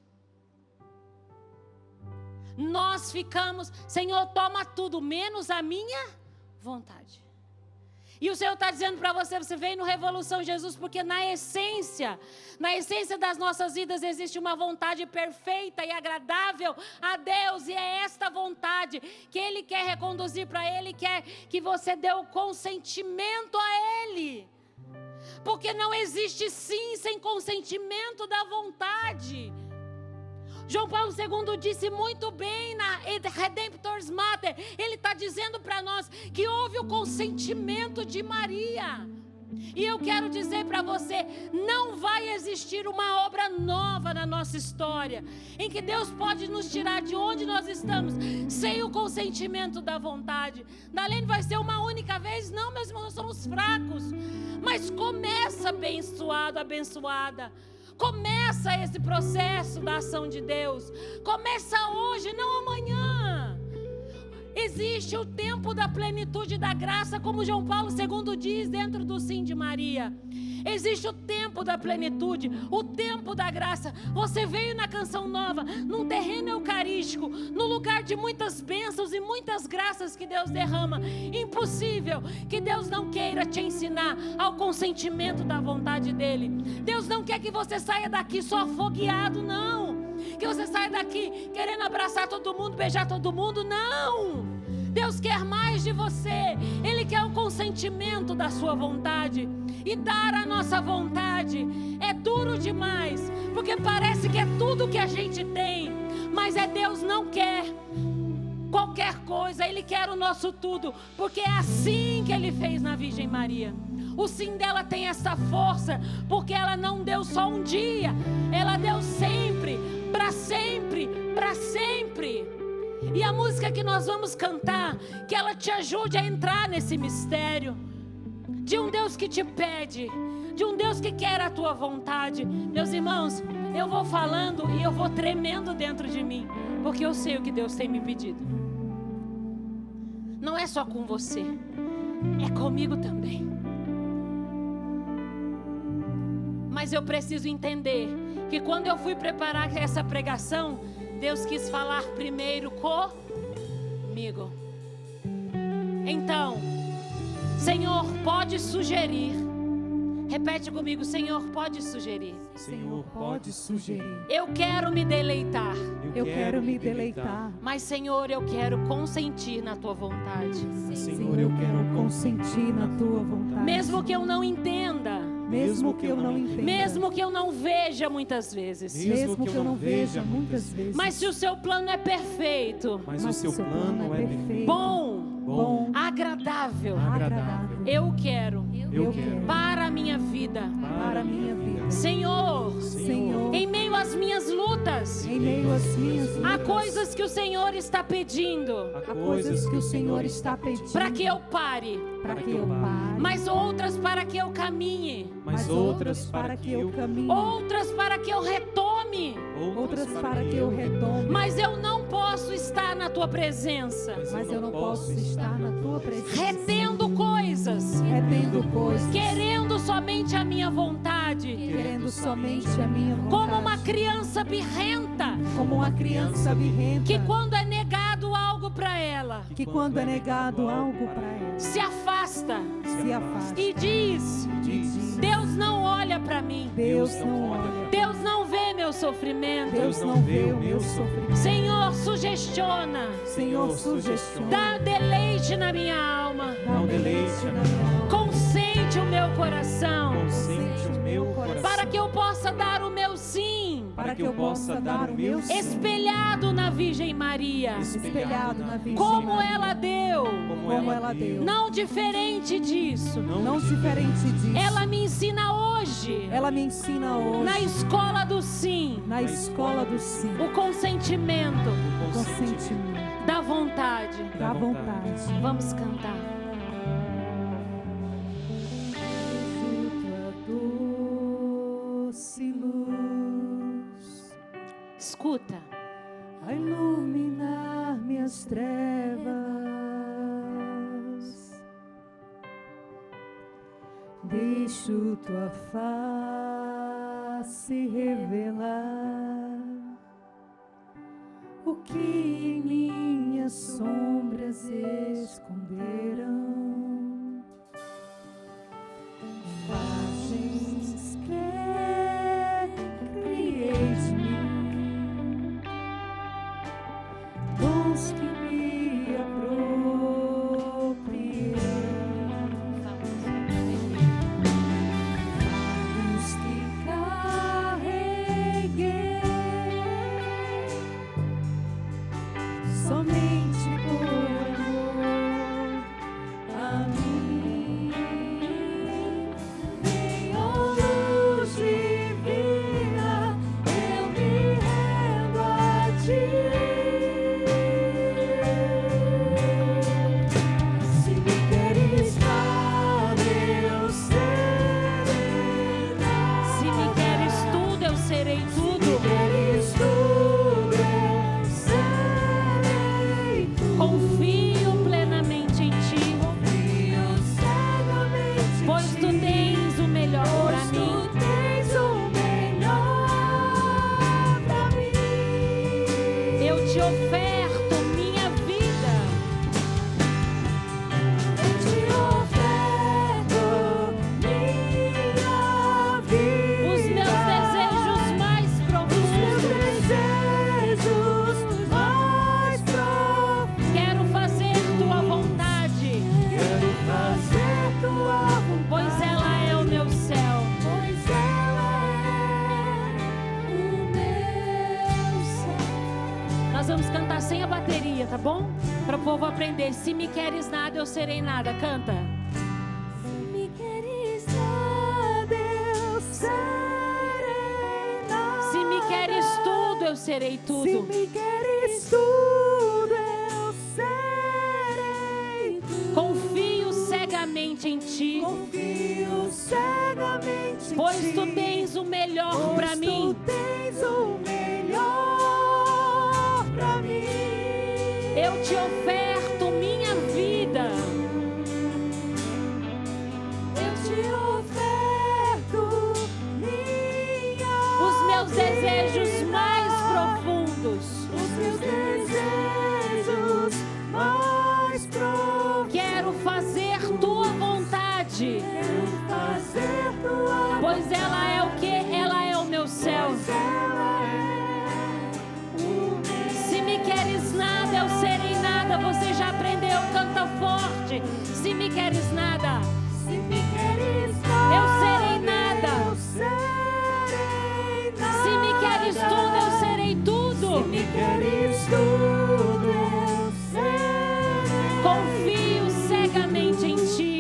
Nós ficamos, Senhor, toma tudo, menos a minha vontade. E o Senhor está dizendo para você, você veio no Revolução Jesus, porque na essência das nossas vidas existe uma vontade perfeita e agradável a Deus, e é esta vontade que Ele quer reconduzir para Ele, quer que você dê o consentimento a Ele. Porque não existe sim sem consentimento da vontade. João Paulo II disse muito bem na Redemptor's Matter. Ele está dizendo para nós que houve o consentimento de Maria. E eu quero dizer para você, não vai existir uma obra nova na nossa história, em que Deus pode nos tirar de onde nós estamos, sem o consentimento da vontade. Darlene, vai ser uma única vez? Não, meus irmãos, nós somos fracos. Mas começa abençoado, abençoada. Começa esse processo da ação de Deus. Começa hoje, não amanhã. Existe o tempo da plenitude da graça, como João Paulo II diz dentro do Sim de Maria. Existe o tempo da plenitude, o tempo da graça. Você veio na Canção Nova, num terreno eucarístico, no lugar de muitas bênçãos e muitas graças que Deus derrama. Impossível que Deus não queira te ensinar ao consentimento da vontade dEle. Deus não quer que você saia daqui só afogueado, não. Que você saia daqui querendo abraçar todo mundo, beijar todo mundo, não. Deus quer mais de você. Ele quer o consentimento da sua vontade. E dar a nossa vontade é duro demais, porque parece que é tudo que a gente tem. Mas Deus não quer qualquer coisa, Ele quer o nosso tudo, porque é assim que Ele fez na Virgem Maria. O sim dela tem essa força, porque ela não deu só um dia, ela deu sempre, para sempre, para sempre. E a música que nós vamos cantar, que ela te ajude a entrar nesse mistério de um Deus que te pede, de um Deus que quer a tua vontade. Meus irmãos, eu vou falando e eu vou tremendo dentro de mim, porque eu sei o que Deus tem me pedido. Não é só com você, é comigo também. Mas eu preciso entender que quando eu fui preparar essa pregação, Deus quis falar primeiro comigo. Então, Senhor, pode sugerir. Repete comigo, Senhor, pode sugerir. Senhor, pode sugerir. Eu quero me deleitar. Eu quero me deleitar. Mas, Senhor, eu quero consentir na tua vontade. Senhor, eu quero consentir na tua vontade. Mesmo que eu não entenda. Mesmo que eu não entenda. Mesmo que eu não veja muitas vezes. Mesmo que eu não veja muitas vezes. Mas se o seu plano é perfeito. Mas o seu plano é perfeito. Bom, agradável. Eu quero. Para a minha vida. Para a minha vida. Senhor, Senhor, em meio às minhas lutas, em meio às minhas lutas, há coisas que o Senhor está pedindo. há coisas que o Senhor está pedindo Para que eu pare. para que eu pare. Mas outras para que eu caminhe. Mas outras para que eu caminhe. Outras para que eu retome. Outras para que eu retome. Mas eu não posso estar na tua presença, Mas eu não posso estar na tua presença. retendo coisas, Retendo coisas. querendo somente a minha vontade, Querendo somente a minha vontade. como uma criança birrenta, Como uma criança birrenta. que quando é negado algo para ela, Que quando é negado algo para ela, se afasta se afasta. e diz: Diz, Deus não olha para mim, Deus não olha. Deus não vê meu sofrimento. Deus não vê o meu sofrimento. Senhor, sugestiona, Senhor, sugestiona. dá deleite na minha alma, Dá um deleite na minha alma. consente o meu coração, consente o meu coração. para que eu possa dar o meu sim, Para que eu possa dar o meu sim. espelhado na Virgem Maria, Espelhado na Virgem como Maria. ela deu, Como ela deu. não diferente disso. Não diferente disso. Ela me ensina hoje, Ela me ensina hoje. na escola do sim, Na escola do sim. o consentimento Consentimento. da vontade. Da vontade. Vamos cantar. Tua doce luz. Escuta. a iluminar minhas trevas. Deixo tua face revelar o que em minhas sombras esconderam. Imagens que criei de mim, dons que me apropriei, fardos que carreguei, somente por amor a mim. Vem, ó luz divina, eu me rendo a ti. Se me queres dar, eu serei nada. Se me queres tudo, eu serei tudo. Queres tudo, eu serei tudo. Confio plenamente em ti, Confio cegamente em pois tu ti. tens o melhor para Pois mim. tu tens o melhor pra mim. Eu te oferto minha vida, Eu te oferto minha vida. os meus desejos mais Os meus profundos. desejos mais profundos. Quero fazer tua vontade, Quero fazer tua vontade, pois ela é o meu céu. pois ela é o meu céu. Nós vamos cantar sem a bateria, tá bom? Para o povo aprender. Se me queres nada, eu serei nada. Canta. Se me queres nada, eu serei nada. Se me queres tudo, eu serei Se tudo. me queres tudo, eu serei tudo. Confio cegamente em ti, Confio cegamente em pois ti, tu tens o melhor pois para mim. Tu tens o melhor pra mim. Eu te oferto minha vida, Eu te oferto minha os meus vida. desejos mais profundos. Os meus desejos mais profundos. Quero fazer tua vontade, Quero fazer tua pois ela é o que? Ela é o meu céu. vontade, ela é o meu. Se me queres nada, eu serei nada. Você já aprendeu, canta forte. Se me queres nada, Se me queres nada, eu serei nada. eu serei nada. Se me queres tudo, eu serei tudo. Se me queres tudo, eu serei. Confio cegamente em ti,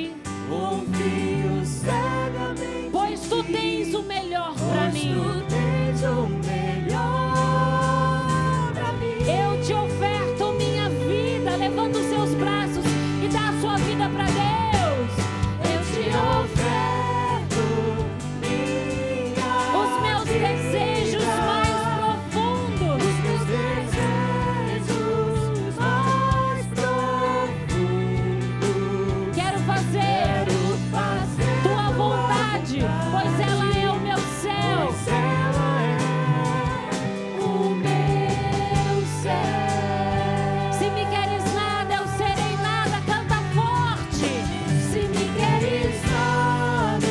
Confio cegamente, pois tu tens o melhor para pois mim. tu tens o melhor pra mim. Eu te oferto minha vida. Levanta os seus braços e dá a sua vida para Deus. Eu te oferto minha Os meus desejos mais profundos. Os meus desejos mais profundos. Quero fazer tua vontade, pois ela é o meu céu. Pois ela é o meu céu. Se me queres nada, eu serei nada. Canta forte. Se me queres nada,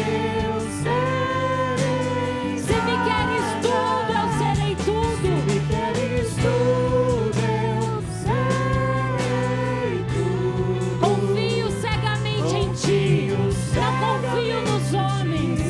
eu serei. Se me queres tudo, eu serei tudo. Se me queres tudo, eu serei tudo. Confio cegamente em ti. Não confio nos homens.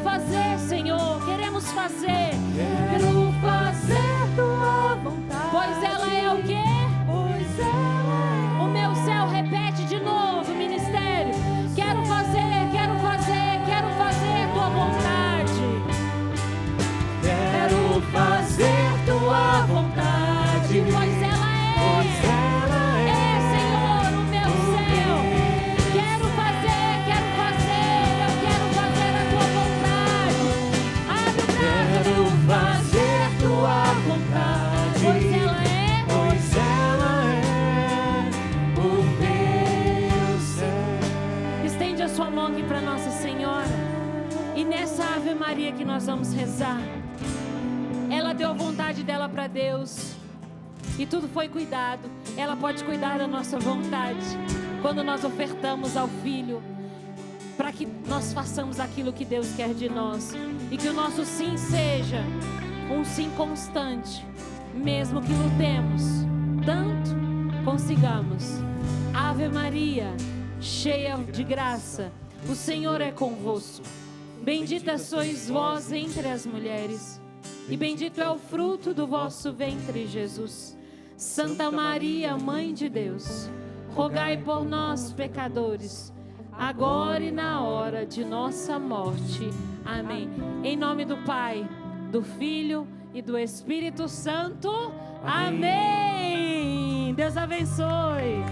fazer, Senhor, queremos fazer. Quero fazer tua vontade. Pois ela é o quê? Pois ela O meu céu repete de novo, ministério. Quero fazer, quero fazer, quero fazer tua vontade. Quero fazer tua vontade. Pois ela é. Pois ela É, Senhor, o meu céu. Quero fazer, eu quero fazer a tua vontade. Abre o Quero braço. fazer tua vontade. Pois ela é. Pois ela é o meu céu. Estende a sua mão aqui para Nossa Senhora. E nessa Ave Maria que nós vamos rezar, ela deu a vontade dela para Deus. E tudo foi cuidado. Ela pode cuidar da nossa vontade quando nós ofertamos ao Filho, para que nós façamos aquilo que Deus quer de nós. E que o nosso sim seja um sim constante, mesmo que lutemos, tanto consigamos. Ave Maria, cheia de graça, o Senhor é convosco. Bendita sois vós entre as mulheres, e bendito é o fruto do vosso ventre, Jesus. Santa Maria, Mãe de Deus, rogai por nós, pecadores, agora e na hora de nossa morte. Amém. Em nome do Pai, do Filho e do Espírito Santo. Amém. Deus abençoe.